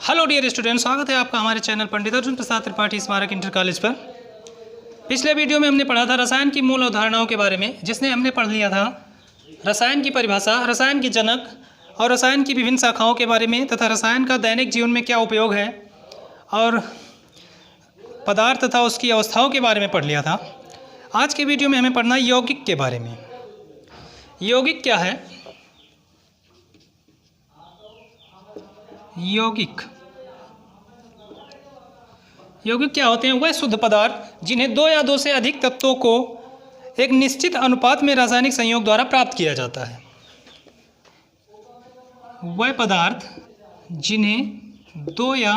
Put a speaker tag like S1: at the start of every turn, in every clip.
S1: Hello dear student, स्वागत है आपका हमारे चैनल पंडित अर्जुन प्रसाद त्रिपाठी स्मारक इंटर कॉलेज पर। पिछले वीडियो में हमने पढ़ा था रसायन की मूल अवधारणाओं के बारे में, जिसने हमने पढ़ लिया था रसायन की परिभाषा, रसायन की जनक और रसायन की विभिन्न शाखाओं के बारे में, तथा रसायन का दैनिक जीवन में क्या उपयोग है और पदार्थ तथा उसकी अवस्थाओं के बारे में पढ़ लिया था। आज के वीडियो में हमें पढ़ना है यौगिक के बारे में। यौगिक क्या है? यौगिक क्या होते हैं? वह शुद्ध पदार्थ जिन्हें दो या दो से अधिक तत्वों को एक निश्चित अनुपात में रासायनिक संयोग द्वारा प्राप्त किया जाता है। वह पदार्थ जिन्हें दो या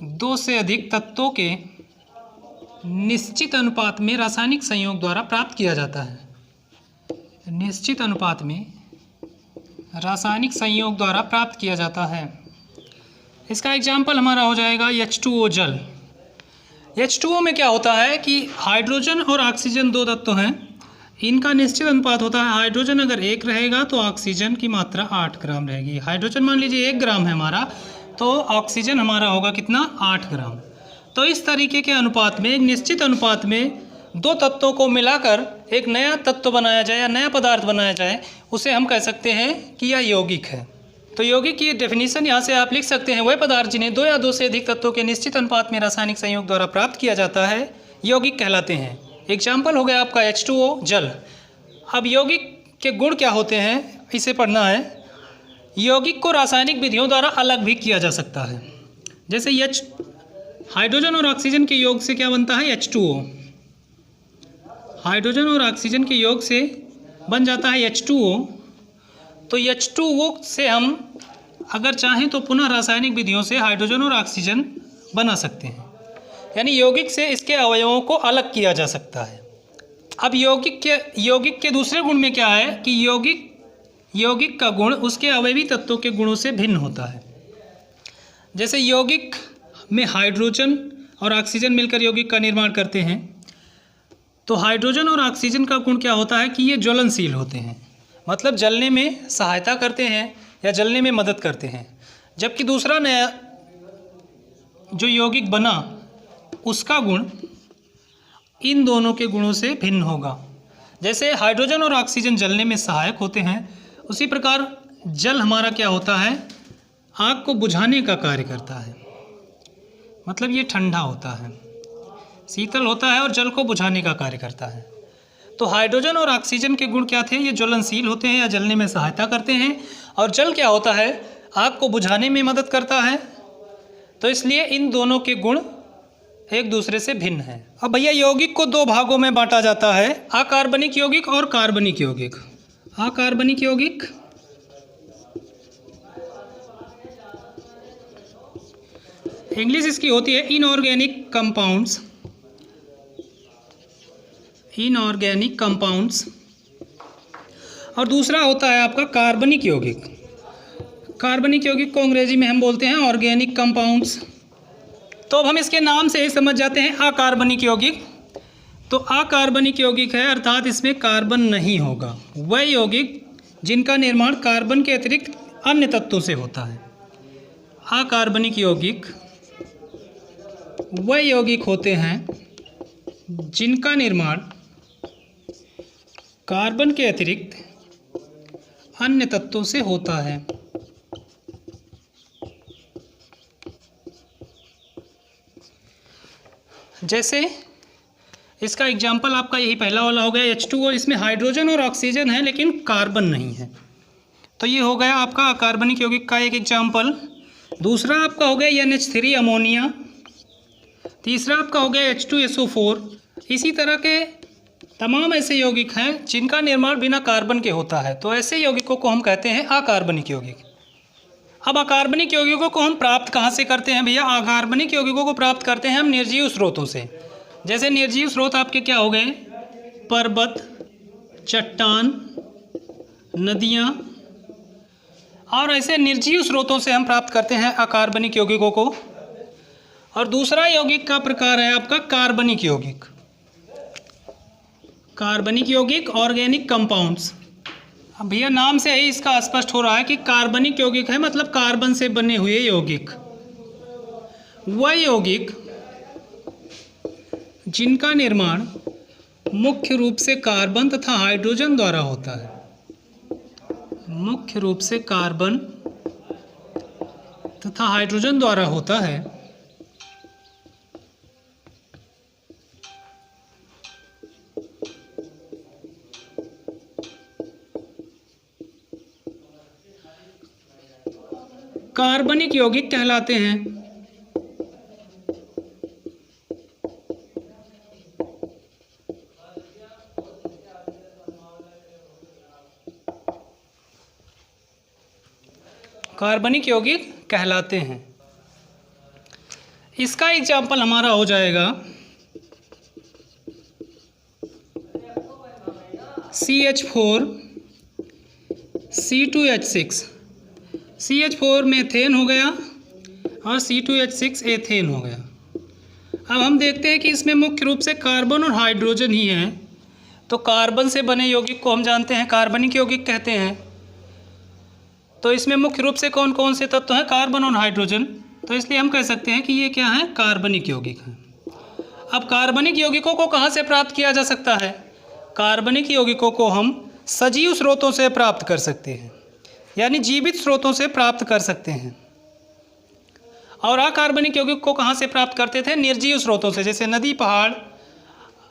S1: दो से अधिक तत्वों के निश्चित अनुपात में रासायनिक संयोग द्वारा प्राप्त किया जाता है। निश्चित अनुपात में रासायनिक संयोग द्वारा प्राप्त किया जाता है। इसका एग्जाम्पल हमारा हो जाएगा H2O जल। H2O में क्या होता है कि हाइड्रोजन और ऑक्सीजन दो तत्व हैं, इनका निश्चित अनुपात होता है। हाइड्रोजन अगर 1 रहेगा तो ऑक्सीजन की मात्रा 8 ग्राम रहेगी। हाइड्रोजन मान लीजिए 1 ग्राम है हमारा, तो ऑक्सीजन हमारा होगा कितना? 8 ग्राम। तो इस तरीके के अनुपात में, एक निश्चित अनुपात में दो तत्वों को मिलाकर एक नया तत्व बनाया जाए या नया पदार्थ बनाया जाए, उसे हम कह सकते हैं कि यह यौगिक है। तो यौगिक की डेफिनेशन यहाँ से आप लिख सकते हैं, वह पदार्थ जिन्हें दो या दो से अधिक तत्वों के निश्चित अनुपात में रासायनिक संयोग द्वारा प्राप्त किया जाता है, यौगिक कहलाते हैं। एग्जाम्पल हो गया आपका H2O जल। अब यौगिक के गुण क्या होते हैं, इसे पढ़ना है। यौगिक को रासायनिक विधियों द्वारा अलग भी किया जा सकता है। जैसे हाइड्रोजन और ऑक्सीजन के योग से क्या बनता है? H2O। हाइड्रोजन और ऑक्सीजन के योग से बन जाता है H2O। तो H2O से हम अगर चाहें तो पुनः रासायनिक विधियों से हाइड्रोजन और ऑक्सीजन बना सकते हैं, यानी यौगिक से इसके अवयवों को अलग किया जा सकता है। अब यौगिक के दूसरे गुण में क्या है कि यौगिक का गुण उसके अवयवी तत्वों के गुणों से भिन्न होता है। जैसे यौगिक में हाइड्रोजन और ऑक्सीजन मिलकर यौगिक का निर्माण करते हैं, तो हाइड्रोजन और ऑक्सीजन का गुण क्या होता है कि ये ज्वलनशील होते हैं, मतलब जलने में सहायता करते हैं या जलने में मदद करते हैं। जबकि दूसरा नया जो यौगिक बना, उसका गुण इन दोनों के गुणों से भिन्न होगा। जैसे हाइड्रोजन और ऑक्सीजन जलने में सहायक होते हैं, उसी प्रकार जल हमारा क्या होता है? आग को बुझाने का कार्य करता है। मतलब ये ठंडा होता है, शीतल होता है और जल को बुझाने का कार्य करता है। तो हाइड्रोजन और ऑक्सीजन के गुण क्या थे? ये ज्वलनशील होते हैं या जलने में सहायता करते हैं, और जल क्या होता है? आग को बुझाने में मदद करता है। तो इसलिए इन दोनों के गुण एक दूसरे से भिन्न हैं। अब भैया यौगिक को दो भागों में बांटा जाता है, अकार्बनिक यौगिक और कार्बनिक यौगिक। अकार्बनिक यौगिक इंग्लिश इसकी होती है इनऑर्गेनिक कंपाउंड्स। Inorganic compounds. और दूसरा होता है आपका कार्बनिक यौगिक। कार्बनिक यौगिक को अंग्रेजी में हम बोलते हैं ऑर्गेनिक कंपाउंड्स। तो अब हम इसके नाम से ही समझ जाते हैं अकार्बनिक यौगिक। तो अकार्बनिक यौगिक है, अर्थात इसमें कार्बन नहीं होगा। वह यौगिक जिनका निर्माण कार्बन के अतिरिक्त अन्य तत्वों से होता है। अकार्बनिक यौगिक वह यौगिक होते हैं जिनका निर्माण कार्बन के अतिरिक्त अन्य तत्वों से होता है। जैसे इसका एग्जाम्पल आपका यही पहला वाला हो गया H2O। इसमें हाइड्रोजन और ऑक्सीजन है लेकिन कार्बन नहीं है, तो ये हो गया आपका अकार्बनिक यौगिक का एक एग्जाम्पल। दूसरा आपका हो गया NH3 अमोनिया। तीसरा आपका हो गया H2SO4। इसी तरह के तमाम ऐसे यौगिक हैं जिनका निर्माण बिना कार्बन के होता है, तो ऐसे यौगिकों को हम कहते हैं अकार्बनिक यौगिक। अब अकार्बनिक यौगिकों को हम प्राप्त कहाँ से करते हैं भैया? अकार्बनिक यौगिकों को प्राप्त करते हैं हम निर्जीव स्रोतों से। जैसे निर्जीव स्रोत आपके क्या हो गए? पर्वत, चट्टान, नदियाँ, और ऐसे निर्जीव स्रोतों से हम प्राप्त करते हैं अकार्बनिक यौगिकों को। और दूसरा यौगिक का प्रकार है आपका कार्बनिक यौगिक। कार्बनिक यौगिक ऑर्गेनिक कंपाउंड्स। अब भैया नाम से ही इसका स्पष्ट हो रहा है कि कार्बनिक यौगिक है, मतलब कार्बन से बने हुए यौगिक। वह यौगिक जिनका निर्माण मुख्य रूप से कार्बन तथा हाइड्रोजन द्वारा होता है, मुख्य रूप से कार्बन तथा हाइड्रोजन द्वारा होता है, कार्बनिक यौगिक कहलाते हैं। कार्बनिक यौगिक कहलाते हैं। इसका एग्जाम्पल हमारा हो जाएगा CH4 C2H6। CH4 मेथेन हो गया और C2H6 एथेन हो गया। अब हम देखते हैं कि इसमें मुख्य रूप से कार्बन और हाइड्रोजन ही है। तो कार्बन से बने यौगिक को हम जानते हैं कार्बनिक यौगिक कहते हैं। तो इसमें मुख्य रूप से कौन कौन से तत्व हैं? कार्बन और हाइड्रोजन। तो इसलिए हम कह सकते हैं कि ये क्या है? कार्बनिक यौगिक हैं। अब कार्बनिक यौगिकों को कहाँ से प्राप्त किया जा सकता है? कार्बनिक यौगिकों को हम सजीव स्रोतों से प्राप्त कर सकते हैं, यानी जीवित स्रोतों से प्राप्त कर सकते हैं। और अकार्बनिक यौगिक को कहाँ से प्राप्त करते थे? निर्जीव स्रोतों से, जैसे नदी, पहाड़,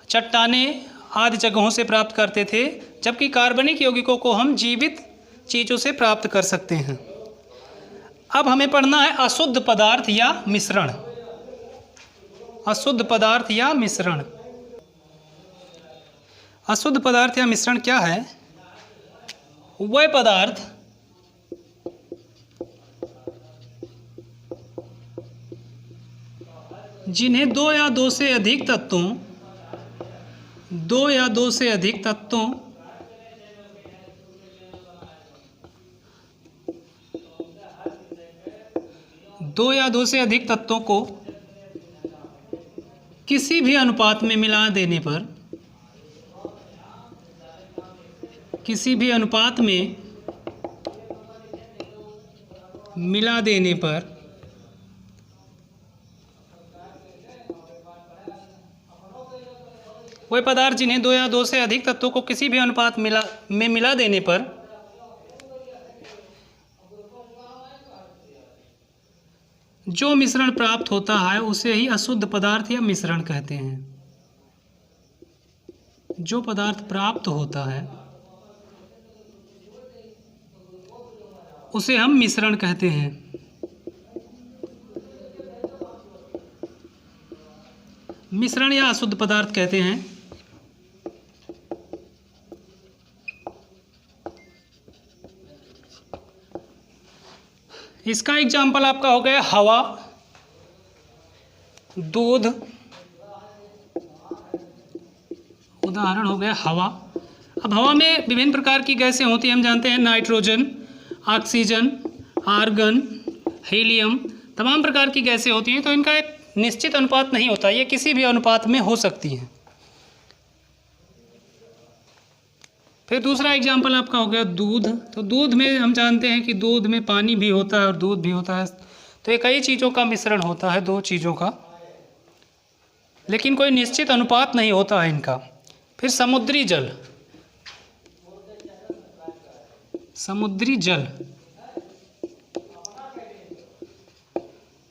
S1: चट्टानें आदि जगहों से प्राप्त करते थे। जबकि कार्बनिक यौगिकों को हम जीवित चीज़ों से प्राप्त कर सकते हैं। अब हमें पढ़ना है अशुद्ध पदार्थ या मिश्रण। अशुद्ध पदार्थ या मिश्रण। अशुद्ध पदार्थ या मिश्रण क्या है? वह पदार्थ जिन्हें दो या दो से अधिक तत्वों को किसी भी अनुपात में मिला देने पर वह पदार्थ जिन्हें दो या दो से अधिक तत्वों को किसी भी अनुपात में मिला देने पर जो मिश्रण प्राप्त होता है उसे ही अशुद्ध पदार्थ या मिश्रण कहते हैं। जो पदार्थ प्राप्त होता है उसे हम मिश्रण कहते हैं। मिश्रण या अशुद्ध पदार्थ कहते हैं। इसका एग्जाम्पल आपका हो गया हवा, दूध, उदाहरण हो गया हवा। अब हवा में विभिन्न प्रकार की गैसें होती हैं, हम जानते हैं नाइट्रोजन, ऑक्सीजन, आर्गन, हीलियम, तमाम प्रकार की गैसें होती हैं। तो इनका एक निश्चित अनुपात नहीं होता, ये किसी भी अनुपात में हो सकती हैं। फिर दूसरा एग्जाम्पल आपका हो गया दूध। तो दूध में हम जानते हैं कि दूध में पानी भी होता है और दूध भी होता है। तो ये कई चीज़ों का मिश्रण होता है, दो चीज़ों का, लेकिन कोई निश्चित अनुपात नहीं होता है इनका। फिर समुद्री जल।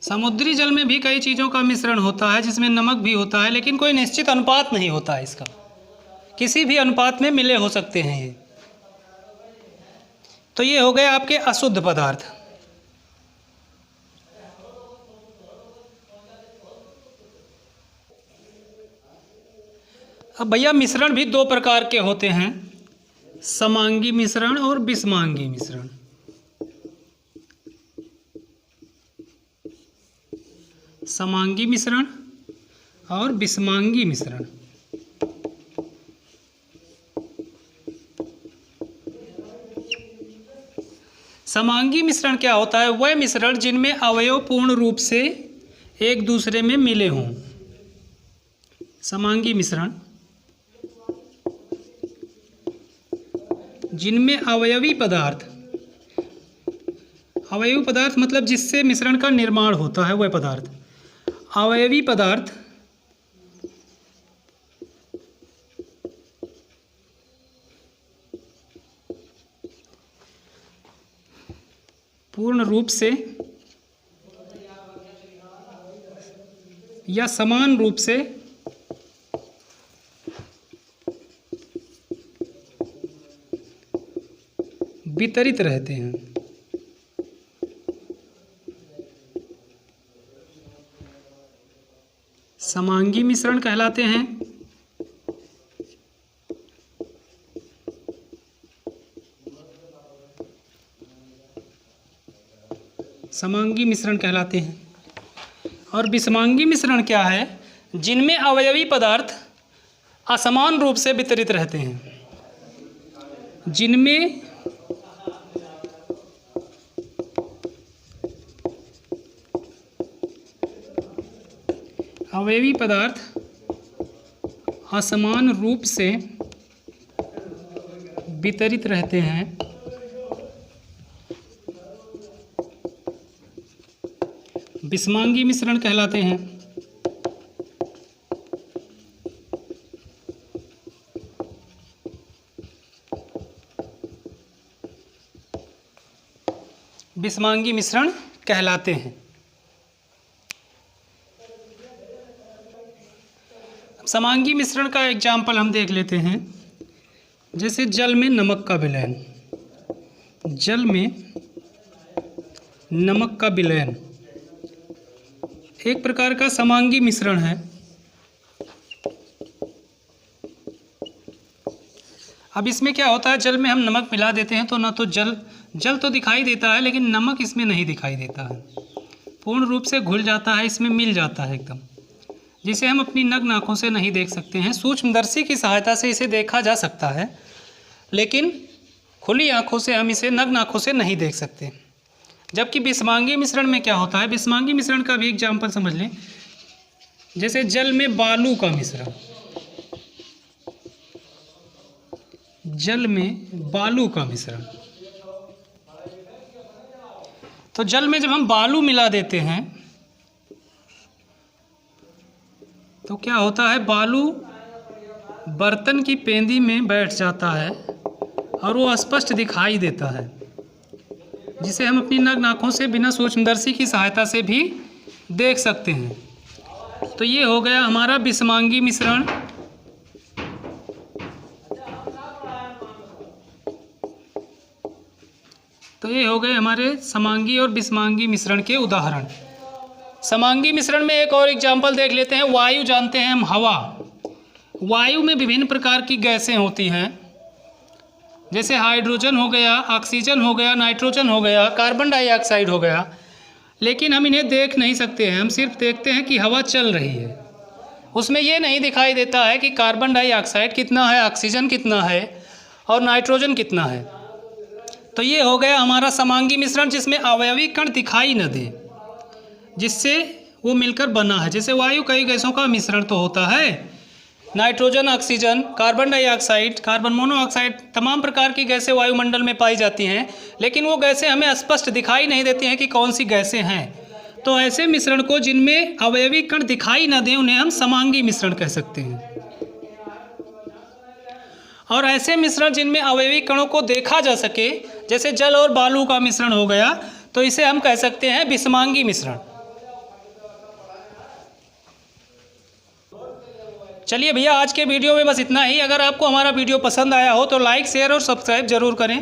S1: समुद्री जल में भी कई चीज़ों का मिश्रण होता है, जिसमें नमक भी होता है, लेकिन कोई निश्चित अनुपात नहीं होता है इसका। किसी भी अनुपात में मिले हो सकते हैं ये। तो ये हो गए आपके अशुद्ध पदार्थ। अब भैया मिश्रण भी दो प्रकार के होते हैं, समांगी मिश्रण और विषमांगी मिश्रण। समांगी मिश्रण और विषमांगी मिश्रण। समांगी मिश्रण क्या होता है? वह मिश्रण जिनमें अवयव पूर्ण रूप से एक दूसरे में मिले हों। समांगी मिश्रण जिनमें अवयवी पदार्थ मतलब जिससे मिश्रण का निर्माण होता है, वह पदार्थ अवयवी पदार्थ पूर्ण रूप से या समान रूप से वितरित रहते हैं। समांगी मिश्रण कहलाते हैं। समांगी मिश्रण कहलाते हैं। और विषमांगी मिश्रण क्या है? जिनमें अवयवी पदार्थ असमान रूप से वितरित रहते हैं। जिनमें अवयवी पदार्थ असमान रूप से वितरित रहते हैं, विषमांगी मिश्रण कहलाते हैं। विषमांगी मिश्रण कहलाते हैं। समांगी मिश्रण का एग्जाम्पल हम देख लेते हैं। जैसे जल में नमक का विलयन। जल में नमक का विलयन एक प्रकार का समांगी मिश्रण है। अब इसमें क्या होता है, जल में हम नमक मिला देते हैं तो ना तो जल तो दिखाई देता है, लेकिन नमक इसमें नहीं दिखाई देता है। पूर्ण रूप से घुल जाता है, इसमें मिल जाता है एकदम, जिसे हम अपनी नग्न आँखों से नहीं देख सकते हैं। सूक्ष्मदर्शी की सहायता से इसे देखा जा सकता है, लेकिन खुली आँखों से हम इसे नग्न आँखों से नहीं देख सकते। जबकि विषमांगी मिश्रण में क्या होता है, विषमांगी मिश्रण का भी एग्जाम्पल समझ लें। जैसे जल में बालू का मिश्रण। जल में बालू का मिश्रण, तो जल में जब हम बालू मिला देते हैं तो क्या होता है, बालू बर्तन की पेंदी में बैठ जाता है और वो स्पष्ट दिखाई देता है, जिसे हम अपनी नग्न आँखों से बिना सूक्ष्मदर्शी की सहायता से भी देख सकते हैं। तो ये हो गया हमारा विषमांगी मिश्रण। तो ये हो गए हमारे समांगी और विषमांगी मिश्रण के उदाहरण। समांगी मिश्रण में एक और एग्जाम्पल देख लेते हैं। वायु जानते हैं हम, हवा। वायु में विभिन्न प्रकार की गैसें होती हैं, जैसे हाइड्रोजन हो गया, ऑक्सीजन हो गया, नाइट्रोजन हो गया, कार्बन डाइऑक्साइड हो गया। लेकिन हम इन्हें देख नहीं सकते हैं, हम सिर्फ देखते हैं कि हवा चल रही है। उसमें ये नहीं दिखाई देता है कि कार्बन डाइऑक्साइड कितना है, ऑक्सीजन कितना है और नाइट्रोजन कितना है। तो ये हो गया हमारा समांगी मिश्रण, जिसमें अवयवी कण दिखाई न दे, जिससे वो मिलकर बना है। जैसे वायु कई गैसों का मिश्रण तो होता है, nitrogen, oxygen, carbon dioxide, carbon monoxide, तमाम प्रकार की गैसें वायुमंडल में पाई जाती हैं, लेकिन वो गैसें हमें स्पष्ट दिखाई नहीं देती हैं कि कौन सी गैसें हैं। तो ऐसे मिश्रण को जिनमें अवयवी कण दिखाई न दें, उन्हें हम समांगी मिश्रण कह सकते हैं। और ऐसे मिश्रण जिनमें अवयवी कणों को देखा जा सके, जैसे जल और बालू का मिश्रण हो गया, तो इसे हम कह सकते हैं विषमांगी मिश्रण। चलिए भैया, आज के वीडियो में बस इतना ही। अगर आपको हमारा वीडियो पसंद आया हो तो लाइक, शेयर और सब्सक्राइब जरूर करें।